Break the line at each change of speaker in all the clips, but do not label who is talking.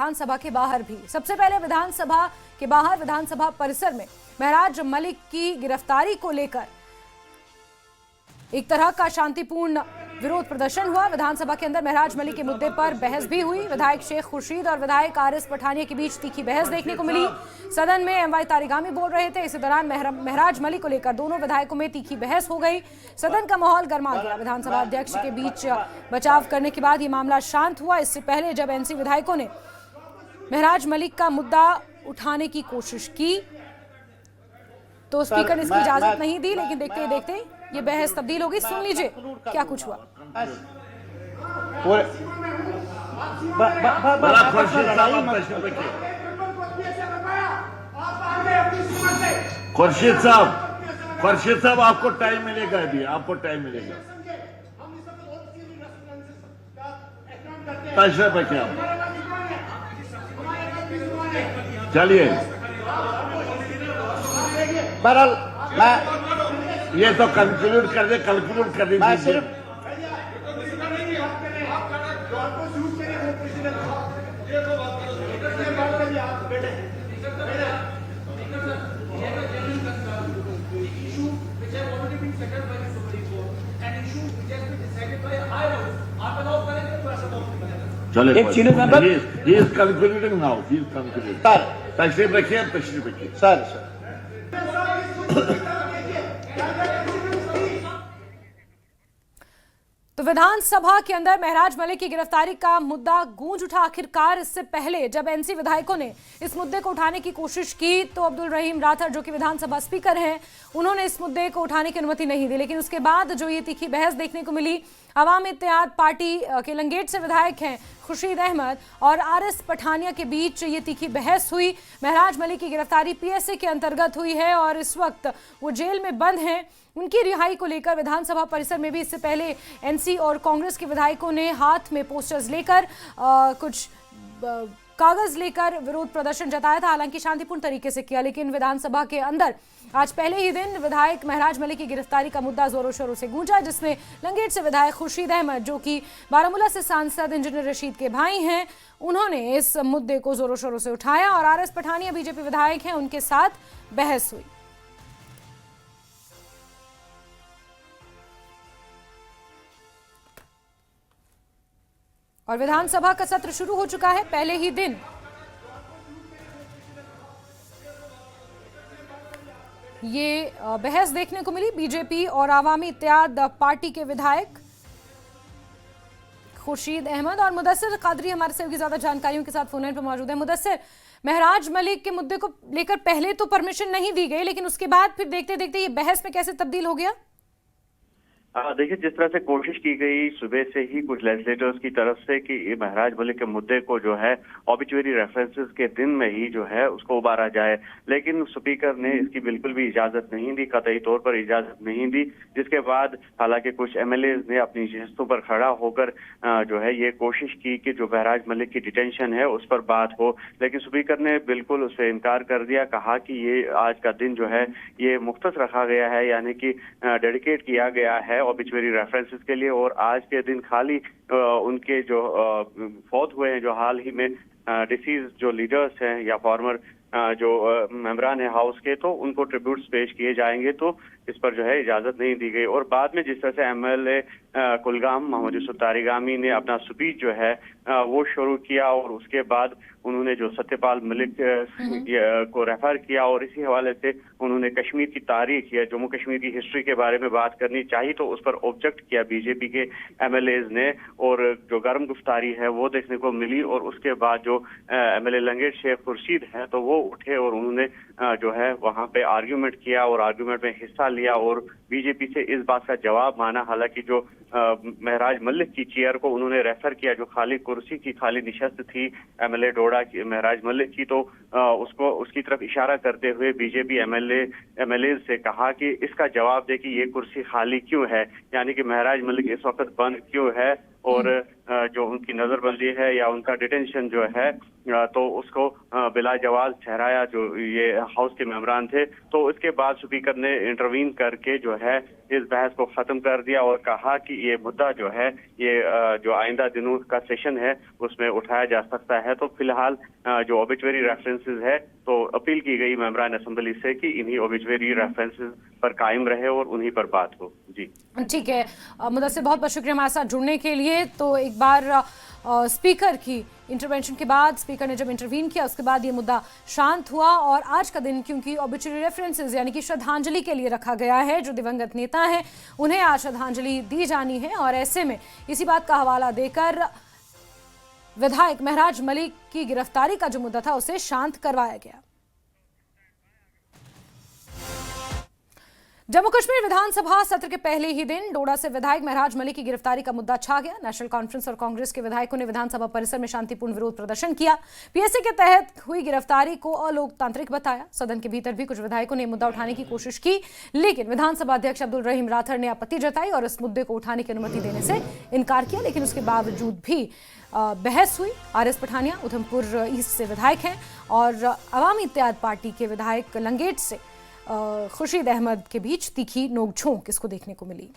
विधानसभा के बाहर भी। सबसे पहले विधानसभा के बाहर विधानसभा परिसर में महराज मलिक की गिरफ्तारी को लेकर एक तरह का शांतिपूर्ण विरोध प्रदर्शन हुआ। विधानसभा के अंदर महराज मलिक के मुद्दे पर बहस भी हुई। विधायक शेख खुर्शीद और विधायक आरएस पठानिया के बीच तीखी बहस देखने को मिली। सदन में एमवाई तारिगामी बोल रहे थे। इसी दौरान महराज मलिक को लेकर दोनों विधायकों में तीखी बहस हो गई। सदन का माहौल गर्मा गया। विधानसभा अध्यक्ष के बीच बचाव करने के बाद ये मामला शांत हुआ। इससे पहले जब एनसी विधायकों ने महराज मलिक का मुद्दा उठाने की कोशिश की तो स्पीकर ने इसकी इजाजत नहीं दी, लेकिन देखते ही देखते ये बहस तब्दील हो गई। सुन लीजिए क्या कुछ हुआ।
खुर्शीद साहब आपको टाइम मिलेगा, अभी आपको टाइम मिलेगा। तशरीफ रखिए आप, चलिए।
बहरहाल मैं
ये तो कंक्लूड कर दीजिए। चले
एक senior member
he is concluding now, he is concluding.
Sir
तशरीफ रखिए।
सर
तो विधानसभा के अंदर महराज मलिक की गिरफ्तारी का मुद्दा गूंज उठा। आखिरकार इससे पहले जब एनसी विधायकों ने इस मुद्दे को उठाने की कोशिश की तो अब्दुल रहीम राठौर जो कि विधानसभा स्पीकर हैं, उन्होंने इस मुद्दे को उठाने की अनुमति नहीं दी। लेकिन उसके बाद जो ये तीखी बहस देखने को मिली, अवाम इत्तेहाद पार्टी के लंगेट से विधायक हैं खुर्शीद अहमद और आरएस पठानिया के बीच ये तीखी बहस हुई। महराज मलिक की गिरफ्तारी पीएसए के अंतर्गत हुई है और इस वक्त वो जेल में बंद हैं। उनकी रिहाई को लेकर विधानसभा परिसर में भी इससे पहले एनसी और कांग्रेस के विधायकों ने हाथ में पोस्टर्स लेकर कुछ कागज लेकर विरोध प्रदर्शन जताया था। हालांकि शांतिपूर्ण तरीके से किया, लेकिन विधानसभा के अंदर आज पहले ही दिन विधायक महराज मलिक की गिरफ्तारी का मुद्दा जोरों शोरों से गूंजा, जिसमें लंगेट से विधायक खुर्शीद अहमद जो कि बारामूला से सांसद इंजीनियर रशीद के भाई हैं, उन्होंने इस मुद्दे को जोरों शोरों से उठाया और आरएस पठानिया बीजेपी विधायक हैं, उनके साथ बहस हुई। और विधानसभा का सत्र शुरू हो चुका है। पहले ही दिन ये बहस देखने को मिली। बीजेपी और आवामी इत्तेहाद पार्टी के विधायक खुर्शीद अहमद और मुदस्सिर कादरी हमारे से ज्यादा जानकारियों के साथ फोन लाइन पर मौजूद है। मुदस्सिर, महराज मलिक के मुद्दे को लेकर पहले तो परमिशन नहीं दी गई, लेकिन उसके बाद फिर देखते देखते ये बहस में कैसे तब्दील हो गया?
देखिए, जिस तरह से कोशिश की गई सुबह से ही कुछ लेजिस्लेटर्स की तरफ से कि महराज मलिक के मुद्दे को जो है ऑबिचुअरी रेफरेंसेस के दिन में ही जो है उसको उबारा जाए, लेकिन स्पीकर ने इसकी बिल्कुल भी इजाजत नहीं दी, कतई तौर पर इजाजत नहीं दी। जिसके बाद हालांकि कुछ एमएलए ने अपनी नशिस्तों पर खड़ा होकर जो है ये कोशिश की कि जो महराज मलिक की डिटेंशन है उस पर बात हो, लेकिन स्पीकर ने बिल्कुल उससे इनकार कर दिया। कहा कि ये आज का दिन जो है ये मुख्तस रखा गया है, यानी कि डेडिकेट किया गया है ऑबिचुअरी रेफरेंसेस के लिए, और आज के दिन खाली उनके जो फौत हुए हैं, जो हाल ही में डिसीज जो लीडर्स हैं या फॉर्मर जो मेंबरान है हाउस के, तो उनको ट्रिब्यूट्स पेश किए जाएंगे। तो इस पर जो है इजाजत नहीं दी गई। और बाद में जिस तरह से एमएलए कुलगाम मोहम्मद यूसुफ तारिगामी ने अपना स्पीच जो है वो शुरू किया और उसके बाद उन्होंने जो सत्यपाल मलिक को रेफर किया और इसी हवाले से उन्होंने कश्मीर की तारीख या जम्मू कश्मीर की हिस्ट्री के बारे में बात करनी चाहिए, तो उस पर ऑब्जेक्ट किया बीजेपी के एमएलएज ने और जो गर्म गुफ्तारी है वो देखने को मिली। और उसके बाद जो एमएलए लंगेट शेख खुर्शीद है तो वो उठे और उन्होंने जो है वहां पे आर्ग्यूमेंट किया और आर्ग्यूमेंट में हिस्सा लिया और बीजेपी से इस बात का जवाब माना। हालांकि जो महराज मलिक की चेयर को उन्होंने रेफर किया, जो खाली कुर्सी की खाली निशस्त थी एमएलए डोडा की महराज मलिक की, तो उसको उसकी तरफ इशारा करते हुए बीजेपी एमएलए से कहा कि इसका जवाब दे कि ये कुर्सी खाली क्यों है, यानी कि महराज मलिक इस वक्त बंद क्यों है और जो उनकी नजरबंदी है या उनका डिटेंशन जो है तो उसको बिला जवाब ठहराया जो ये हाउस के मेंबरान थे। तो इसके बाद स्पीकर ने इंटरवीन करके जो है इस बहस को खत्म कर दिया और कहा कि ये मुद्दा जो है ये जो आइंदा दिनों का सेशन है उसमें उठाया जा सकता है। तो फिलहाल जो ओबिचुअरी रेफरेंसेस है तो अपील की गई मेंबरान असेंबली से कि इन्हीं ओबिचुअरी रेफरेंसेस पर कायम रहे और उन्हीं पर बात हो। जी
ठीक है मुदस्सिर, बहुत बहुत शुक्रिया हमारे साथ जुड़ने के लिए। तो एक बार स्पीकर की इंटरवेंशन के बाद, स्पीकर ने जब इंटरवीन किया उसके बाद ये मुद्दा शांत हुआ। और आज का दिन क्योंकि ओबिचुअरी रेफरेंसेस यानी कि श्रद्धांजलि के लिए रखा गया है, जो दिवंगत नेता हैं उन्हें आज श्रद्धांजलि दी जानी है, और ऐसे में इसी बात का हवाला देकर विधायक महराज मलिक की गिरफ्तारी का जो मुद्दा था उसे शांत करवाया गया। जम्मू कश्मीर विधानसभा सत्र के पहले ही दिन डोडा से विधायक महराज मलिक की गिरफ्तारी का मुद्दा छा गया। नेशनल कॉन्फ्रेंस और कांग्रेस के विधायकों ने विधानसभा परिसर में शांतिपूर्ण विरोध प्रदर्शन किया। पीएससी के तहत हुई गिरफ्तारी को अलोकतांत्रिक बताया। सदन के भीतर भी कुछ विधायकों ने मुद्दा उठाने की कोशिश की, लेकिन विधानसभा अध्यक्ष अब्दुल रहीम राठौर ने आपत्ति जताई और इस मुद्दे को उठाने की अनुमति देने से इनकार किया। लेकिन उसके बावजूद भी बहस हुई। आरएस पठानिया उधमपुर ईस्ट से विधायक हैं और अवामी इत्तेहाद पार्टी के विधायक लंगेट से खुर्शीद अहमद के बीच तीखी नोकझोंक इसको देखने को मिली।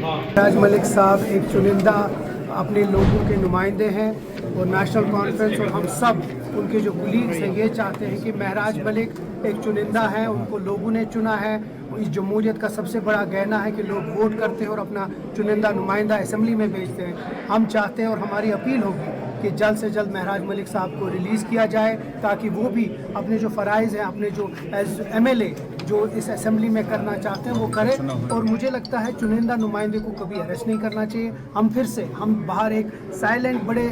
महराज मलिक साहब एक चुनिंदा अपने लोगों के नुमाइंदे हैं और नेशनल कॉन्फ्रेंस और हम सब उनके जो कुलीग्स हैं ये चाहते हैं कि महराज मलिक एक चुनिंदा है, उनको लोगों ने चुना है। इस जमहूरियत का सबसे बड़ा गहना है कि लोग वोट करते हैं और अपना चुनिंदा नुमाइंदा असेंबली में भेजते हैं। हम चाहते हैं और हमारी अपील होगी कि जल्द से जल्द महराज मलिक साहब को रिलीज़ किया जाए ताकि वो भी अपने जो फ़राइज़ हैं, अपने जो एमएलए जो इस असेंबली में करना चाहते हैं वो करें। और मुझे लगता है चुनिंदा नुमाइंदे को कभी अरेस्ट नहीं करना चाहिए। हम फिर से बाहर एक बड़े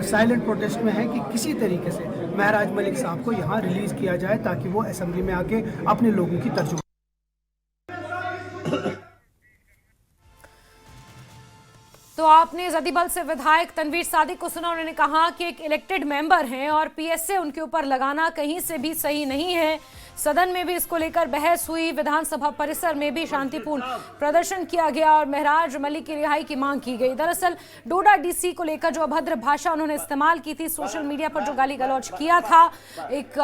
साइलेंट प्रोटेस्ट में हैं कि किसी तरीके से महराज मलिक साहब को यहाँ रिलीज़ किया जाए ताकि वो असेंबली में आके अपने लोगों की तर्जुमा।
तो आपने जदीबल से विधायक तनवीर सादिक को सुना। उन्होंने कहा कि एक इलेक्टेड मेंबर हैं और पीएसए उनके ऊपर लगाना कहीं से भी सही नहीं है। सदन में भी इसको लेकर बहस हुई। विधानसभा परिसर में भी शांतिपूर्ण प्रदर्शन किया गया और महराज मलिक की रिहाई की मांग की गई। दरअसल डोडा डीसी को लेकर जो अभद्र भाषा उन्होंने इस्तेमाल की थी, सोशल मीडिया पर जो गाली गलौज किया था, एक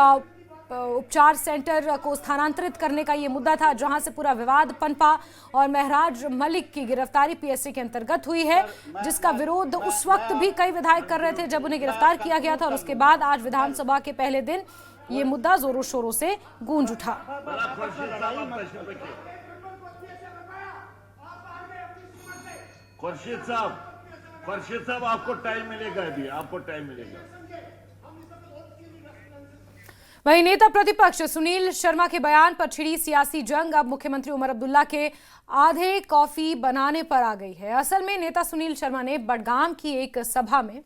उपचार सेंटर को स्थानांतरित करने का ये मुद्दा था जहां से पूरा विवाद पनपा और महराज मलिक की गिरफ्तारी पीएससी के अंतर्गत हुई है, जिसका विरोध उस वक्त भी कई विधायक कर रहे थे जब उन्हें गिरफ्तार किया गया था। और उसके बाद आज विधानसभा के पहले दिन ये मुद्दा जोरों शोरों से गूंज उठा।
खुर्शीद साहब आपको टाइम मिलेगा, अभी आपको टाइम मिलेगा।
वहीं नेता प्रतिपक्ष सुनील शर्मा के बयान पर छिड़ी सियासी जंग अब मुख्यमंत्री उमर अब्दुल्ला के आधे कॉफी बनाने पर आ गई है। असल में नेता सुनील शर्मा ने बडगाम की एक सभा में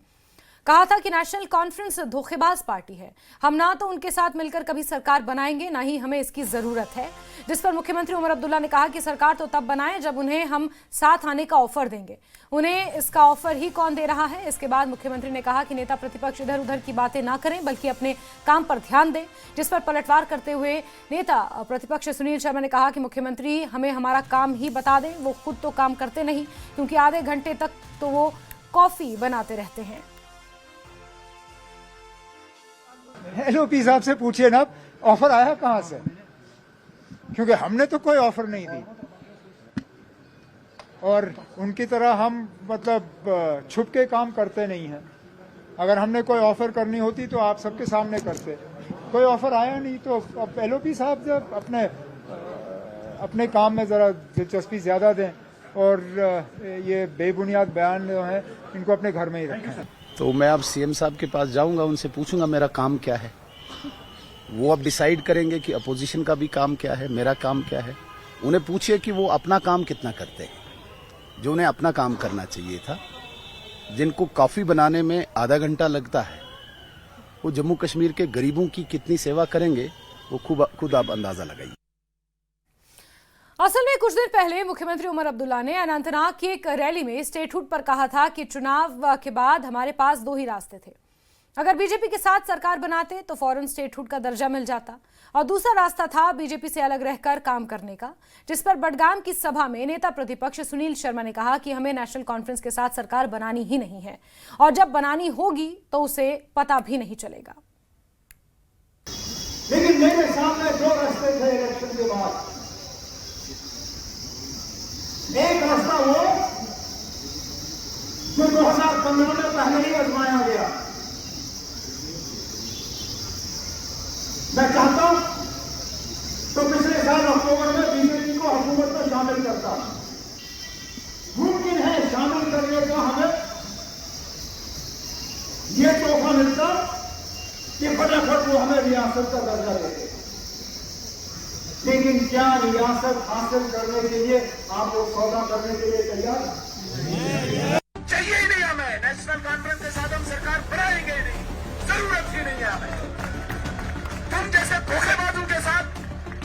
कहा था कि नेशनल कॉन्फ्रेंस धोखेबाज पार्टी है, हम ना तो उनके साथ मिलकर कभी सरकार बनाएंगे ना ही हमें इसकी जरूरत है। जिस पर मुख्यमंत्री उमर अब्दुल्ला ने कहा कि सरकार तो तब बनाएं जब उन्हें हम साथ आने का ऑफर देंगे, उन्हें इसका ऑफर ही कौन दे रहा है। इसके बाद मुख्यमंत्री ने कहा कि नेता प्रतिपक्ष इधर उधर की बातें ना करें बल्कि अपने काम पर ध्यान दें। जिस पर पलटवार करते हुए नेता प्रतिपक्ष सुनील शर्मा ने कहा कि मुख्यमंत्री हमें हमारा काम ही बता दें, वो खुद तो काम करते नहीं क्योंकि आधे घंटे तक तो वो कॉफी बनाते रहते हैं।
एलओपी साहब से पूछिए ना ऑफर आया कहां से, क्योंकि हमने तो कोई ऑफर नहीं दी और उनकी तरह हम मतलब छुप के काम करते नहीं हैं। अगर हमने कोई ऑफर करनी होती तो आप सबके सामने करते। कोई ऑफर आया नहीं तो अब एलओपी साहब जब अपने काम में जरा दिलचस्पी ज्यादा दें और ये बेबुनियाद बयान जो है इनको अपने घर में ही रखें।
तो मैं अब सीएम साहब के पास जाऊंगा, उनसे पूछूंगा मेरा काम क्या है। वो अब डिसाइड करेंगे कि अपोजिशन का भी काम क्या है, मेरा काम क्या है। उन्हें पूछिए कि वो अपना काम कितना करते हैं, जो उन्हें अपना काम करना चाहिए था। जिनको कॉफी बनाने में आधा घंटा लगता है, वो जम्मू कश्मीर के गरीबों की कितनी सेवा करेंगे, वो खुद आप अंदाजा लगाइए।
असल में कुछ दिन पहले मुख्यमंत्री उमर अब्दुल्ला ने अनंतनाग की एक रैली में स्टेटहुड पर कहा था कि चुनाव के बाद हमारे पास दो ही रास्ते थे, अगर बीजेपी के साथ सरकार बनाते तो फौरन स्टेटहुड का दर्जा मिल जाता, और दूसरा रास्ता था बीजेपी से अलग रहकर काम करने का, जिस पर बडगाम की सभा में नेता प्रतिपक्ष सुनील शर्मा ने कहा कि हमें नेशनल कॉन्फ्रेंस के साथ सरकार बनानी ही नहीं है, और जब बनानी होगी तो उसे पता भी नहीं चलेगा।
लेकिन मेरे सामने दो रास्ते थे इलेक्शन के बाद। एक रास्ता वो जो 2015 में पहले ही आजमाया गया। मैं चाहता हूं तो पिछले साल अक्टूबर में बीजेपी को हुकूमत में शामिल करता। मुमकिन है शामिल करने का हमें ये तोहफा मिलता कि फटाफट वो हमें रियासत का दर्जा देते। लेकिन क्या रियासत हासिल करने के लिए आप लोग सौदा करने के लिए तैयार हैं?
चाहिए ही नहीं हमें। नेशनल कॉन्फ्रेंस के साथ हम सरकार बनाएंगे ही नहीं, जरूरत ही नहीं है हमें। तुम जैसे धोखेबाजों के साथ,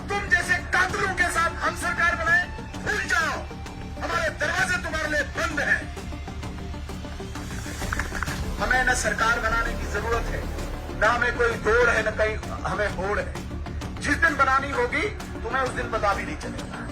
तुम जैसे कातलों के साथ हम सरकार बनाए, भूल जाओ, हमारे दरवाजे तुम्हारे लिए बंद हैं। हमें न सरकार बनाने की जरूरत है, न हमें कोई दौड़ है, न कहीं हमें होड़ है। जिस दिन बनानी होगी तुम्हें उस दिन पता भी नहीं चलेगा।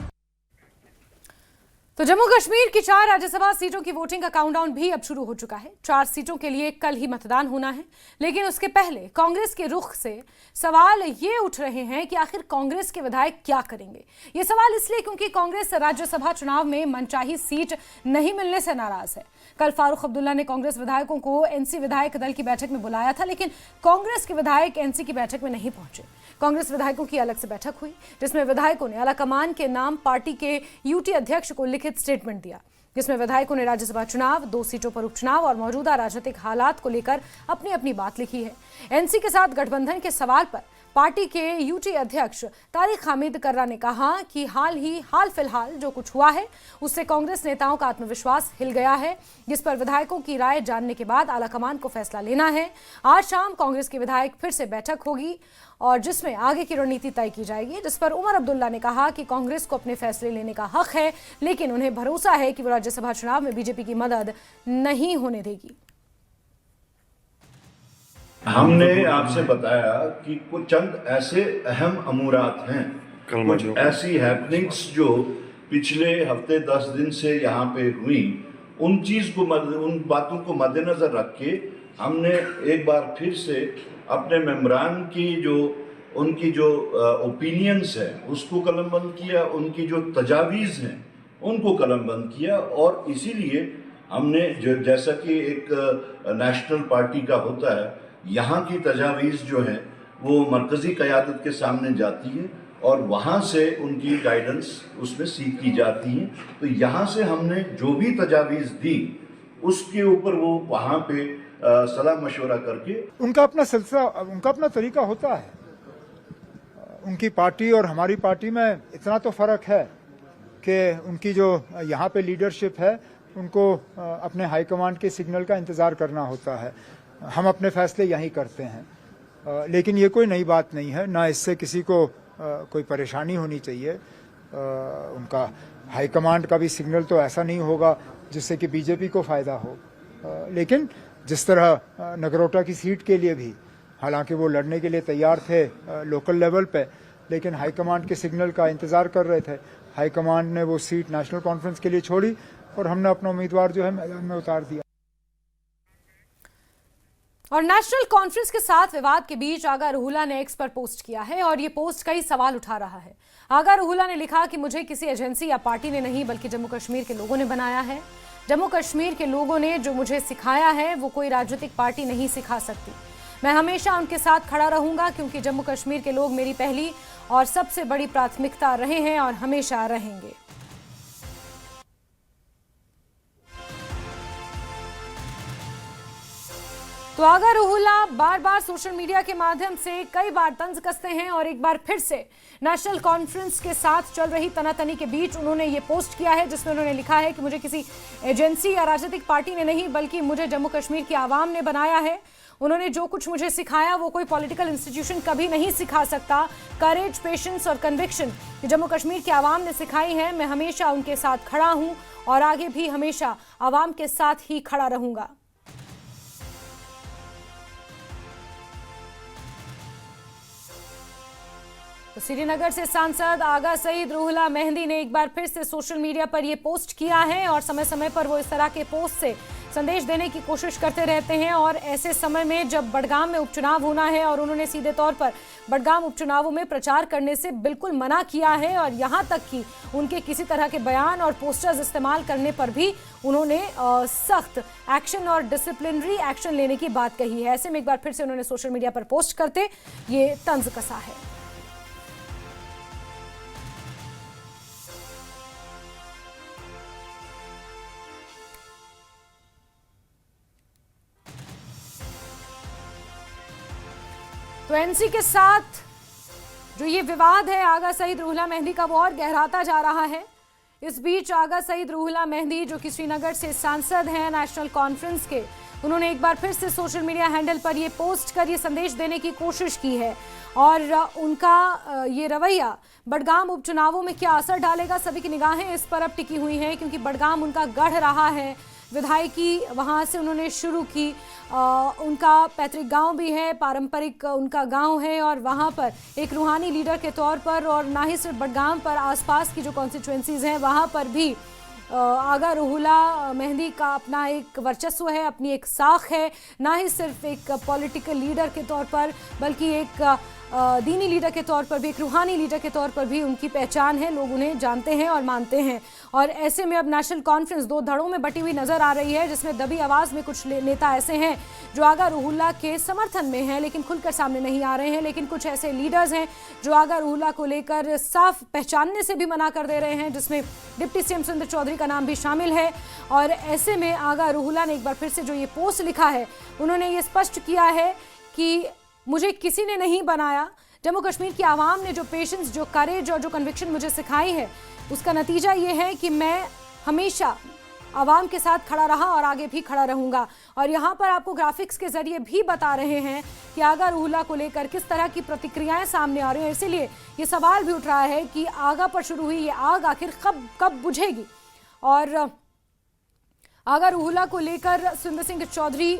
तो जम्मू कश्मीर की 4 राज्यसभा सीटों की वोटिंग का काउंटडाउन भी अब शुरू हो चुका है। 4 सीटों के लिए कल ही मतदान होना है, लेकिन उसके पहले कांग्रेस के रुख से सवाल ये उठ रहे हैं कि आखिर कांग्रेस के विधायक क्या करेंगे। ये सवाल इसलिए क्योंकि कांग्रेस राज्यसभा चुनाव में मनचाही सीट नहीं मिलने से नाराज है। कल फारूक अब्दुल्ला ने कांग्रेस विधायकों को एनसी विधायक दल की बैठक में बुलाया था, लेकिन कांग्रेस के विधायक एनसी की बैठक में नहीं पहुंचे। कांग्रेस विधायकों की अलग से बैठक हुई, जिसमें विधायकों ने आलाकमान के नाम पार्टी के यूटी अध्यक्ष को लिखित स्टेटमेंट दिया, जिसमें विधायकों ने राज्यसभा चुनाव, 2 सीटों पर उपचुनाव और मौजूदा राजनीतिक हालात को लेकर अपनी अपनी बात लिखी है। एनसी के साथ गठबंधन के सवाल पर पार्टी के यूटी अध्यक्ष तारिक हामिद कर्रा ने कहा कि हाल फिलहाल जो कुछ हुआ है उससे कांग्रेस नेताओं का आत्मविश्वास हिल गया है, जिस पर विधायकों की राय जानने के बाद आलाकमान को फैसला लेना है। आज शाम कांग्रेस के विधायक फिर से बैठक होगी और जिसमें आगे की रणनीति तय की जाएगी, जिस पर उमर अब्दुल्ला ने कहा कि कांग्रेस को अपने फैसले लेने का हक है, लेकिन उन्हें भरोसा है कि वो राज्यसभा चुनाव में बीजेपी की मदद नहीं होने देगी।
हमने आपसे बताया कि कुछ चंद ऐसे अहम अमूरात हैं, कुछ ऐसी हैपनिंग्स जो पिछले हफ्ते 10 दिन से यहाँ पे हुई, उन बातों को मद्देनजर रख के हमने एक बार फिर से अपने मेंबरान की उनकी जो ओपिनियंस है उसको कलमबंद किया, उनकी जो तजावीज़ हैं उनको कलमबंद किया। और इसीलिए हमने जैसा कि एक नेशनल पार्टी का होता है, यहाँ की तजावीज़ जो है वो मरकज़ी क़यादत के सामने जाती है और वहाँ से उनकी गाइडेंस उसमें सीख की जाती है। तो यहाँ से हमने जो भी तजावीज़ दी उसके ऊपर वो वहाँ पे सलाह मशवरा करके
उनका अपना सिलसिला, उनका अपना तरीका होता है। उनकी पार्टी और हमारी पार्टी में इतना तो फ़र्क है कि उनकी जो यहाँ पे लीडरशिप है उनको अपने हाईकमांड के सिग्नल का इंतज़ार करना होता है। हम अपने फैसले यहीं करते हैं, लेकिन ये कोई नई बात नहीं है, ना इससे किसी को कोई परेशानी होनी चाहिए। उनका हाईकमांड का भी सिग्नल तो ऐसा नहीं होगा जिससे कि बीजेपी को फ़ायदा हो। लेकिन जिस तरह नगरोटा की सीट के लिए भी, हालांकि वो लड़ने के लिए तैयार थे लोकल लेवल पे, लेकिन हाईकमांड के सिग्नल का इंतज़ार कर रहे थे। हाईकमांड ने वो सीट नेशनल कॉन्फ्रेंस के लिए छोड़ी और हमने अपना उम्मीदवार जो है मैदान में उतार दिया।
और नेशनल कॉन्फ्रेंस के साथ विवाद के बीच आगा रुहुल्ला ने एक्स पर पोस्ट किया है और ये पोस्ट कई सवाल उठा रहा है। आगा रुहुल्ला ने लिखा कि मुझे किसी एजेंसी या पार्टी ने नहीं बल्कि जम्मू कश्मीर के लोगों ने बनाया है। जम्मू कश्मीर के लोगों ने जो मुझे सिखाया है वो कोई राजनीतिक पार्टी नहीं सिखा सकती। मैं हमेशा उनके साथ खड़ा रहूंगा क्योंकि जम्मू कश्मीर के लोग मेरी पहली और सबसे बड़ी प्राथमिकता रहे हैं और हमेशा रहेंगे। तो आगा रुहुल्ला बार बार सोशल मीडिया के माध्यम से कई बार तंज कसते हैं और एक बार फिर से नेशनल कॉन्फ्रेंस के साथ चल रही तनातनी के बीच उन्होंने ये पोस्ट किया है, जिसमें उन्होंने लिखा है कि मुझे किसी एजेंसी या राजनीतिक पार्टी ने नहीं बल्कि मुझे जम्मू कश्मीर की आवाम ने बनाया है। उन्होंने जो कुछ मुझे सिखाया वो कोई पॉलिटिकल इंस्टीट्यूशन कभी नहीं सिखा सकता। करेज, पेशेंस और कन्विक्शन जम्मू कश्मीर की आवाम ने सिखाई है। मैं हमेशा उनके साथ खड़ा हूं और आगे भी हमेशा आवाम के साथ ही खड़ा रहूंगा। तो श्रीनगर से सांसद आगा सईद रूहुल्लाह मेहंदी ने एक बार फिर से सोशल मीडिया पर ये पोस्ट किया है और समय समय पर वो इस तरह के पोस्ट से संदेश देने की कोशिश करते रहते हैं। और ऐसे समय में जब बडगाम में उपचुनाव होना है और उन्होंने सीधे तौर पर बडगाम उपचुनावों में प्रचार करने से बिल्कुल मना किया है और यहाँ तक कि उनके किसी तरह के बयान और पोस्टर्स इस्तेमाल करने पर भी उन्होंने सख्त एक्शन और डिसिप्लिनरी एक्शन लेने की बात कही है। ऐसे में एक बार फिर से उन्होंने सोशल मीडिया पर पोस्ट करते ये तंज कसा है। तो एनसी के साथ जो ये विवाद है आगा सईद रूहुल्लाह मेहंदी का वो और गहराता जा रहा है। इस बीच आगा सईद रूहुल्लाह मेहंदी जो कि श्रीनगर से सांसद हैं नेशनल कॉन्फ्रेंस के, उन्होंने एक बार फिर से सोशल मीडिया हैंडल पर ये पोस्ट कर ये संदेश देने की कोशिश की है और उनका ये रवैया बडगाम उपचुनावों में क्या असर डालेगा, सभी की निगाहें इस पर अब टिकी हुई हैं क्योंकि बडगाम उनका गढ़ रहा है, विधायकी वहाँ से उन्होंने शुरू की, उनका पैतृक गांव भी है, पारंपरिक उनका गांव है और वहाँ पर एक रूहानी लीडर के तौर पर और ना ही सिर्फ बडगाम पर आसपास की जो कॉन्स्टिट्यूएंसीज हैं वहाँ पर भी आगा रूहुल्लाह मेहंदी का अपना एक वर्चस्व है, अपनी एक साख है, ना ही सिर्फ एक पॉलिटिकल लीडर के तौर पर बल्कि एक दीनी लीडर के तौर पर भी, एक रूहानी लीडर के तौर पर भी उनकी पहचान है, लोग उन्हें जानते हैं और मानते हैं। और ऐसे में अब नेशनल कॉन्फ्रेंस दो धड़ों में बटी हुई नजर आ रही है जिसमें दबी आवाज में कुछ नेता ऐसे हैं जो आगा रूहुल्लाह के समर्थन में हैं लेकिन खुलकर सामने नहीं आ रहे हैं, लेकिन कुछ ऐसे लीडर्स हैं जो आगा रूहुल्लाह को लेकर साफ पहचानने से भी मना कर दे रहे हैं, जिसमें डिप्टी सीएम सुरेंद्र चौधरी का नाम भी शामिल है। और ऐसे में आगा रूहुल्लाह ने एक बार फिर से जो ये पोस्ट लिखा है उन्होंने ये स्पष्ट किया है कि मुझे किसी ने नहीं बनाया, जम्मू कश्मीर की आवाम ने जो पेशेंस, जो करेज और जो कन्विक्शन मुझे सिखाई है उसका नतीजा ये है कि मैं हमेशा आवाम के साथ खड़ा रहा और आगे भी खड़ा रहूंगा। और यहाँ पर आपको ग्राफिक्स के जरिए भी बता रहे हैं कि आगा रूहुल्लाह को लेकर किस तरह की प्रतिक्रियाएं सामने आ रही हैं, इसीलिए ये सवाल भी उठ रहा है कि आगा पर शुरू हुई ये आग आखिर कब बुझेगी। और आगा रूहुल्लाह को लेकर सुरेंद्र सिंह चौधरी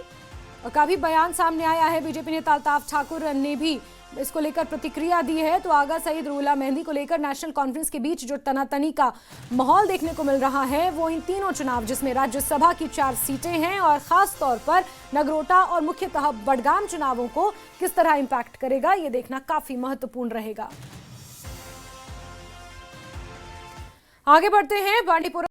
का भी बयान सामने आया है, बीजेपी नेता अल्ताफ ठाकुर ने भी इसको लेकर प्रतिक्रिया दी है। तो आगा सईद रूहुल्लाह मेहंदी को लेकर नेशनल कॉन्फ्रेंस के बीच जो तनातनी का माहौल देखने को मिल रहा है वो इन तीनों चुनाव जिसमें राज्यसभा की 4 सीटें हैं और खास तौर पर नगरोटा और मुख्यतः बडगाम चुनावों को किस तरह इंपैक्ट करेगा ये देखना काफी महत्वपूर्ण रहेगा। आगे बढ़ते हैं बांडीपुरा